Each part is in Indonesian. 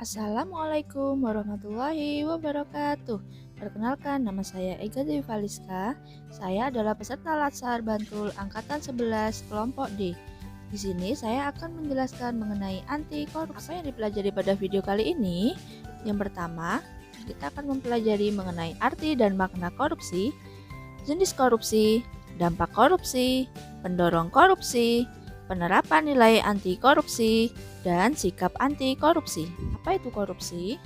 Assalamualaikum warahmatullahi wabarakatuh. Perkenalkan, nama saya Ega Dewi Valiska. Saya adalah peserta Latsar Bantul Angkatan 11 kelompok D. Di sini saya akan menjelaskan mengenai anti korupsi. Apa yang dipelajari pada video kali ini? Yang pertama, kita akan mempelajari mengenai arti dan makna korupsi, jenis korupsi, dampak korupsi, pendorong korupsi, penerapan nilai anti korupsi, dan sikap anti korupsi. Apa itu korupsi?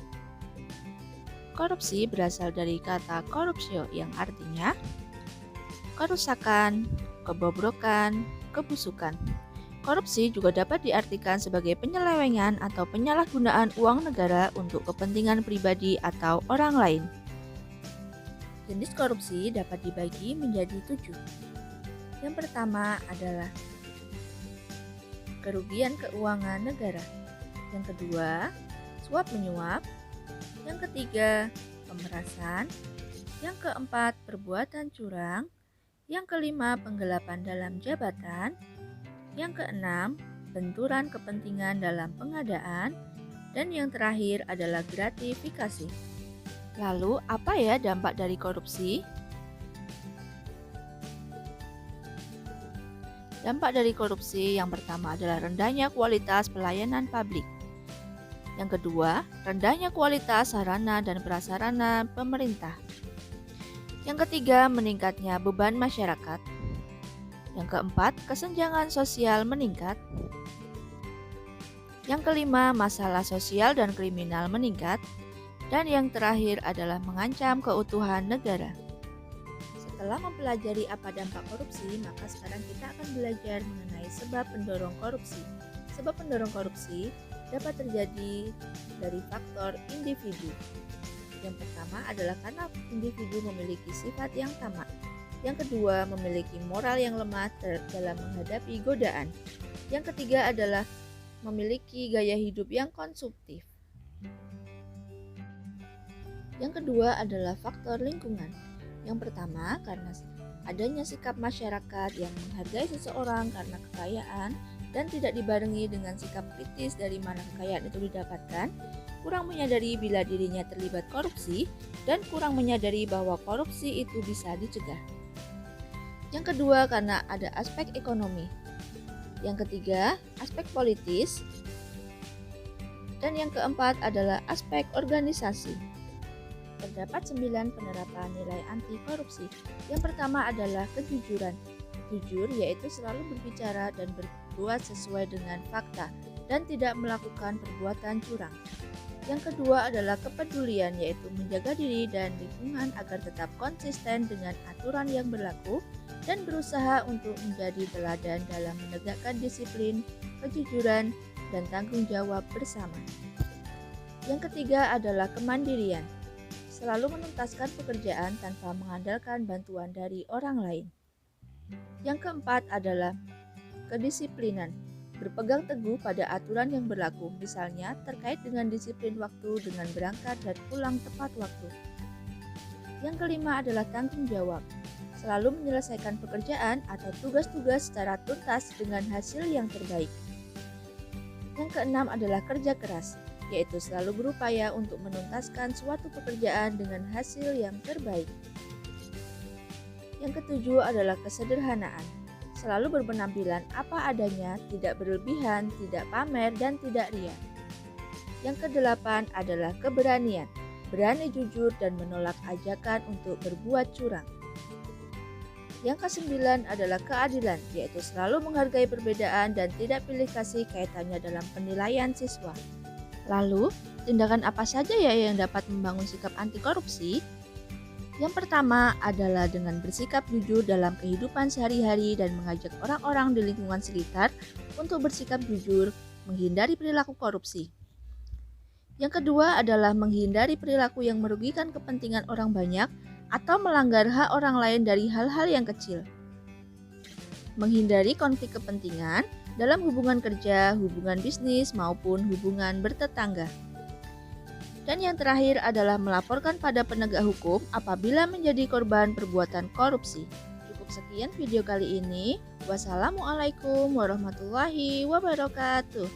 Korupsi berasal dari kata corruptio yang artinya kerusakan, kebobrokan, kebusukan. Korupsi juga dapat diartikan sebagai penyelewengan atau penyalahgunaan uang negara untuk kepentingan pribadi atau orang lain. Jenis korupsi dapat dibagi menjadi 7. Yang pertama adalah kerugian keuangan negara. Yang kedua, suap menyuap. Yang ketiga, pemerasan. Yang keempat, perbuatan curang. Yang kelima, penggelapan dalam jabatan. Yang keenam, benturan kepentingan dalam pengadaan. Dan yang terakhir adalah gratifikasi. Lalu, apa ya dampak dari korupsi? Dampak dari korupsi yang pertama adalah rendahnya kualitas pelayanan publik. Yang kedua, rendahnya kualitas sarana dan prasarana pemerintah. Yang ketiga, meningkatnya beban masyarakat. Yang keempat, kesenjangan sosial meningkat. Yang kelima, masalah sosial dan kriminal meningkat. Dan yang terakhir adalah mengancam keutuhan negara. Setelah mempelajari apa dampak korupsi, maka sekarang kita akan belajar mengenai sebab pendorong korupsi. Sebab pendorong korupsi dapat terjadi dari faktor individu. Yang pertama adalah karena individu memiliki sifat yang tamak. Yang kedua, memiliki moral yang lemah dalam menghadapi godaan. Yang ketiga adalah memiliki gaya hidup yang konsumtif. Yang kedua adalah faktor lingkungan. Yang pertama, karena adanya sikap masyarakat yang menghargai seseorang karena kekayaan dan tidak dibarengi dengan sikap kritis dari mana kekayaan itu didapatkan, kurang menyadari bila dirinya terlibat korupsi, dan kurang menyadari bahwa korupsi itu bisa dicegah. Yang kedua, karena ada aspek ekonomi. Yang ketiga, aspek politis. Dan yang keempat adalah aspek organisasi. Terdapat 9 penerapan nilai anti korupsi. Yang pertama adalah kejujuran. Jujur yaitu selalu berbicara dan berbuat sesuai dengan fakta dan tidak melakukan perbuatan curang. Yang kedua adalah kepedulian, yaitu menjaga diri dan lingkungan agar tetap konsisten dengan aturan yang berlaku dan berusaha untuk menjadi teladan dalam menegakkan disiplin, kejujuran, dan tanggung jawab bersama. Yang ketiga adalah kemandirian. Selalu menuntaskan pekerjaan tanpa mengandalkan bantuan dari orang lain. Yang keempat adalah kedisiplinan. Berpegang teguh pada aturan yang berlaku, misalnya terkait dengan disiplin waktu dengan berangkat dan pulang tepat waktu. Yang kelima adalah tanggung jawab. Selalu menyelesaikan pekerjaan atau tugas-tugas secara tuntas dengan hasil yang terbaik. Yang keenam adalah kerja keras, yaitu selalu berupaya untuk menuntaskan suatu pekerjaan dengan hasil yang terbaik. Yang ketujuh adalah kesederhanaan. Selalu berpenampilan apa adanya, tidak berlebihan, tidak pamer, dan tidak ria. Yang kedelapan adalah keberanian. Berani jujur dan menolak ajakan untuk berbuat curang. Yang kesembilan adalah keadilan, yaitu selalu menghargai perbedaan dan tidak pilih kasih kaitannya dalam penilaian siswa. Lalu, tindakan apa saja ya yang dapat membangun sikap anti korupsi? Yang pertama adalah dengan bersikap jujur dalam kehidupan sehari-hari dan mengajak orang-orang di lingkungan sekitar untuk bersikap jujur, menghindari perilaku korupsi. Yang kedua adalah menghindari perilaku yang merugikan kepentingan orang banyak atau melanggar hak orang lain dari hal-hal yang kecil. Menghindari konflik kepentingan dalam hubungan kerja, hubungan bisnis, maupun hubungan bertetangga. Dan yang terakhir adalah melaporkan pada penegak hukum apabila menjadi korban perbuatan korupsi. Cukup sekian video kali ini. Wassalamualaikum warahmatullahi wabarakatuh.